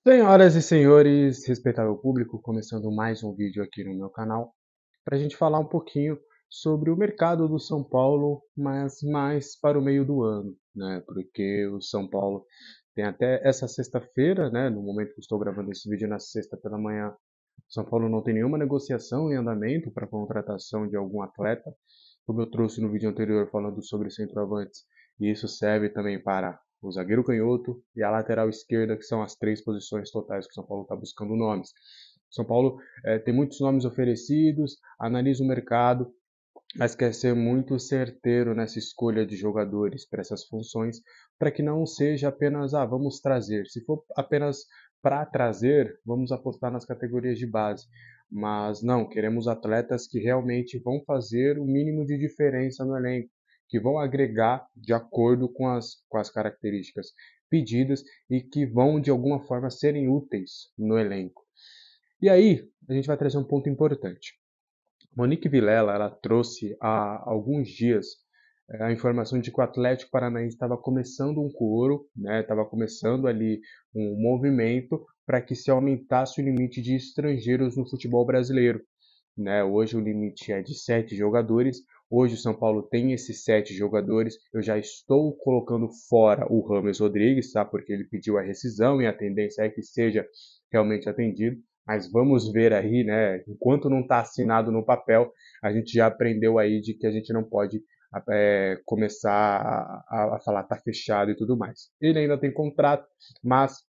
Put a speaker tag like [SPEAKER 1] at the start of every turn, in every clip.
[SPEAKER 1] Senhoras e senhores, respeitável público, começando mais um vídeo aqui no meu canal, para a gente falar um pouquinho sobre o mercado do São Paulo, mas mais para o meio do ano, né? Porque o São Paulo tem até essa sexta-feira, né? No momento que eu estou gravando esse vídeo na sexta pela manhã, São Paulo não tem nenhuma negociação em andamento para contratação de algum atleta, como eu trouxe no vídeo anterior falando sobre centroavantes, e isso serve também para o zagueiro canhoto e a lateral esquerda, que são as três posições totais que o São Paulo está buscando nomes. São Paulo tem muitos nomes oferecidos, analisa o mercado, mas quer ser muito certeiro nessa escolha de jogadores para essas funções, para que não seja apenas, vamos trazer. Se for apenas para trazer, vamos apostar nas categorias de base. Mas não, queremos atletas que realmente vão fazer o mínimo de diferença no elenco, que vão agregar de acordo com as características pedidas e que vão, de alguma forma, serem úteis no elenco. E aí, a gente vai trazer um ponto importante. Monique Vilela, ela trouxe há alguns dias a informação de que o Atlético Paranaense estava começando um coro, né, estava começando ali um movimento para que se aumentasse o limite de estrangeiros no futebol brasileiro. Né? Hoje o limite é de 7 jogadores. Hoje o São Paulo tem esses 7 jogadores. Eu já estou colocando fora o Rames Rodrigues, tá? Porque ele pediu a rescisão e a tendência é que seja realmente atendido. Mas vamos ver aí, né? Enquanto não está assinado no papel, a gente já aprendeu aí de que a gente não pode começar a falar tá fechado e tudo mais. Ele ainda tem contrato, mas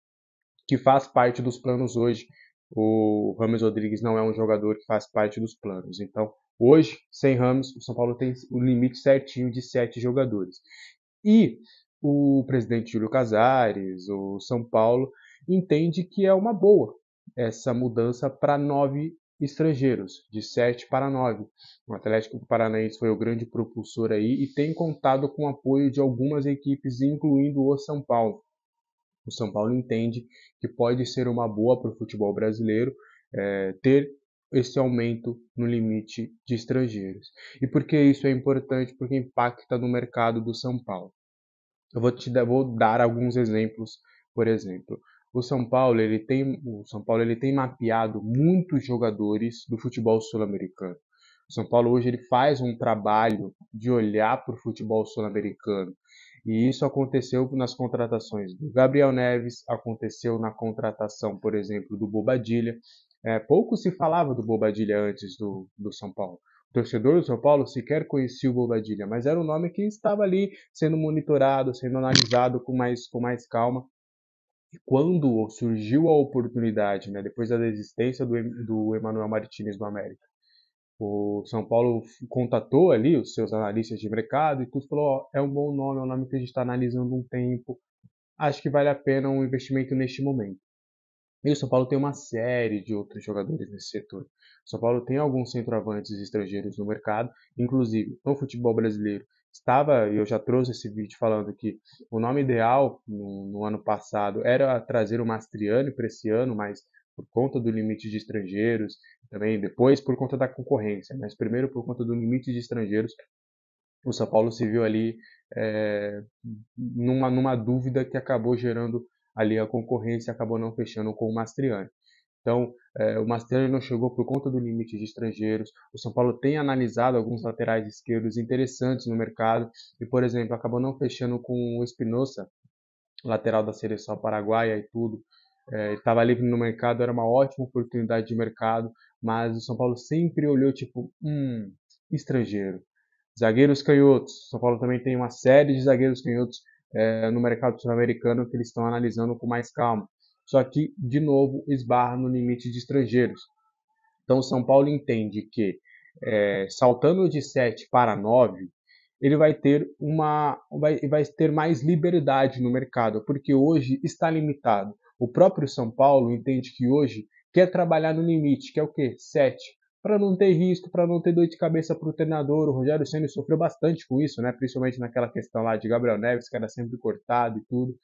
[SPEAKER 1] que faz parte dos planos hoje. O Rames Rodrigues não é um jogador que faz parte dos planos. Então, hoje, sem Rames, o São Paulo tem o limite certinho de 7 jogadores. E o presidente Júlio Casares, o São Paulo, entende que é uma boa essa mudança para 9 estrangeiros, de 7 para 9. O Atlético Paranaense foi o grande propulsor aí e tem contado com o apoio de algumas equipes, incluindo o São Paulo. O São Paulo entende que pode ser uma boa para o futebol brasileiro ter esse aumento no limite de estrangeiros. E por que isso é importante? Porque impacta no mercado do São Paulo. Vou dar alguns exemplos. Por exemplo, o São Paulo ele tem mapeado muitos jogadores do futebol sul-americano. O São Paulo hoje ele faz um trabalho de olhar para o futebol sul-americano. E isso aconteceu nas contratações do Gabriel Neves, aconteceu na contratação, por exemplo, do Bobadilha. Pouco se falava do Bobadilha antes do São Paulo. O torcedor do São Paulo sequer conhecia o Bobadilha, mas era um nome que estava ali sendo monitorado, sendo analisado com mais calma. E quando surgiu a oportunidade, né, depois da desistência do Emmanuel Martinez do América, o São Paulo contatou ali os seus analistas de mercado e tudo falou, é um bom nome, é um nome que a gente está analisando um tempo, acho que vale a pena um investimento neste momento. E o São Paulo tem uma série de outros jogadores nesse setor. O São Paulo tem alguns centroavantes estrangeiros no mercado, inclusive no futebol brasileiro. E eu já trouxe esse vídeo falando que o nome ideal no ano passado era trazer o Mastriani para esse ano, mas por conta do limite de estrangeiros, também depois por conta da concorrência, mas primeiro por conta do limite de estrangeiros, o São Paulo se viu ali é, numa dúvida que acabou gerando ali a concorrência, acabou não fechando com o Mastriani. Então, o Mastriani não chegou por conta do limite de estrangeiros. O São Paulo tem analisado alguns laterais esquerdos interessantes no mercado e, por exemplo, acabou não fechando com o Espinosa, lateral da seleção paraguaia e tudo. Estava livre no mercado, era uma ótima oportunidade de mercado, mas o São Paulo sempre olhou tipo, estrangeiro. Zagueiros canhotos. São Paulo também tem uma série de zagueiros canhotos no mercado sul-americano que eles estão analisando com mais calma. Só que, de novo, esbarra no limite de estrangeiros. Então, o São Paulo entende que, saltando de 7 para 9, ele vai ter mais liberdade no mercado, porque hoje está limitado. O próprio São Paulo entende que hoje quer trabalhar no limite, que é o quê? 7, para não ter risco, para não ter dor de cabeça para o treinador. O Rogério Ceni sofreu bastante com isso, né? Principalmente naquela questão lá de Gabriel Neves, que era sempre cortado e tudo.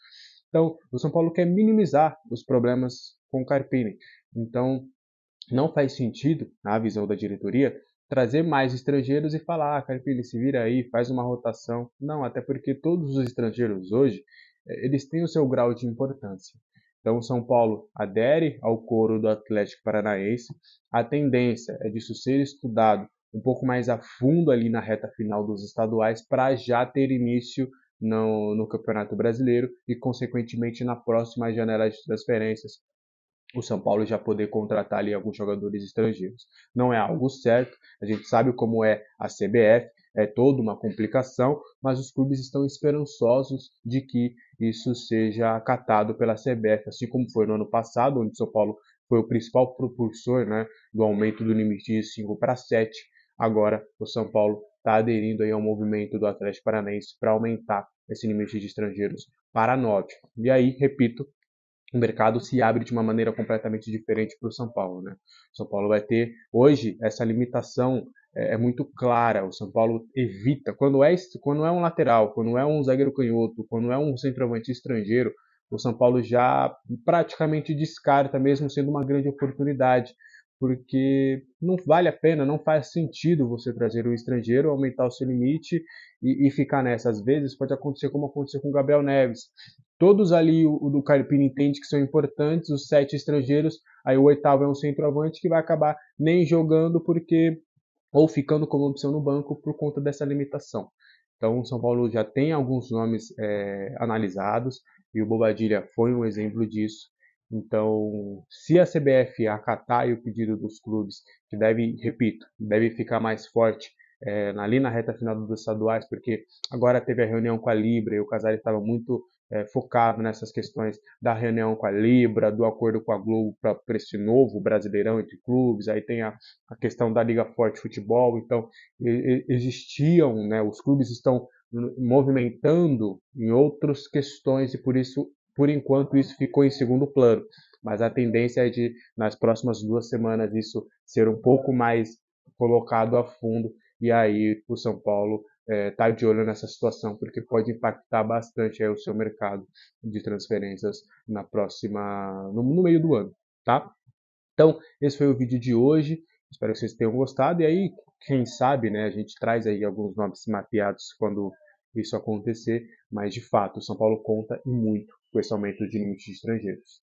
[SPEAKER 1] Então, o São Paulo quer minimizar os problemas com o Carpini. Então, não faz sentido, na visão da diretoria, trazer mais estrangeiros e falar, Carpini, se vira aí, faz uma rotação. Não, até porque todos os estrangeiros hoje, eles têm o seu grau de importância. Então, o São Paulo adere ao coro do Atlético Paranaense. A tendência é disso ser estudado um pouco mais a fundo ali na reta final dos estaduais para já ter início no Campeonato Brasileiro e, consequentemente, na próxima janela de transferências, o São Paulo já poder contratar ali alguns jogadores estrangeiros. Não é algo certo, a gente sabe como é a CBF, é toda uma complicação, mas os clubes estão esperançosos de que isso seja acatado pela CBF, assim como foi no ano passado, onde o São Paulo foi o principal propulsor, né, do aumento do limite de 5 para 7. Agora o São Paulo está aderindo aí ao movimento do Atlético Paranaense para aumentar esse limite de estrangeiros para 9. E aí, repito, o mercado se abre de uma maneira completamente diferente para o São Paulo, né? O São Paulo vai ter hoje essa limitação é muito clara. O São Paulo evita quando é um lateral, quando é um zagueiro canhoto, quando é um centroavante estrangeiro, o São Paulo já praticamente descarta, mesmo sendo uma grande oportunidade, porque não vale a pena, não faz sentido você trazer um estrangeiro, aumentar o seu limite e ficar nessa. Às vezes pode acontecer como aconteceu com o Gabriel Neves. Todos ali o do Carpini entende que são importantes, os 7 estrangeiros, aí o oitavo é um centroavante que vai acabar nem jogando porque ou ficando como opção no banco por conta dessa limitação. Então o São Paulo já tem alguns nomes analisados e o Bobadilha foi um exemplo disso. Então, se a CBF acatar o pedido dos clubes, que deve, repito, deve ficar mais forte ali na reta final dos estaduais, porque agora teve a reunião com a Libra e o Casares estava muito focado nessas questões da reunião com a Libra, do acordo com a Globo para esse novo Brasileirão entre clubes, aí tem a questão da Liga Forte Futebol, então existiam, né, os clubes estão movimentando em outras questões e por isso, por enquanto, isso ficou em segundo plano. Mas a tendência é de, nas próximas 2 semanas, isso ser um pouco mais colocado a fundo e aí o São Paulo tá de olho nessa situação, porque pode impactar bastante aí o seu mercado de transferências no meio do ano, tá? Então, esse foi o vídeo de hoje. Espero que vocês tenham gostado. E aí, quem sabe, né, a gente traz aí alguns nomes mapeados quando isso acontecer. Mas, de fato, o São Paulo conta e muito com esse aumento de limite de estrangeiros.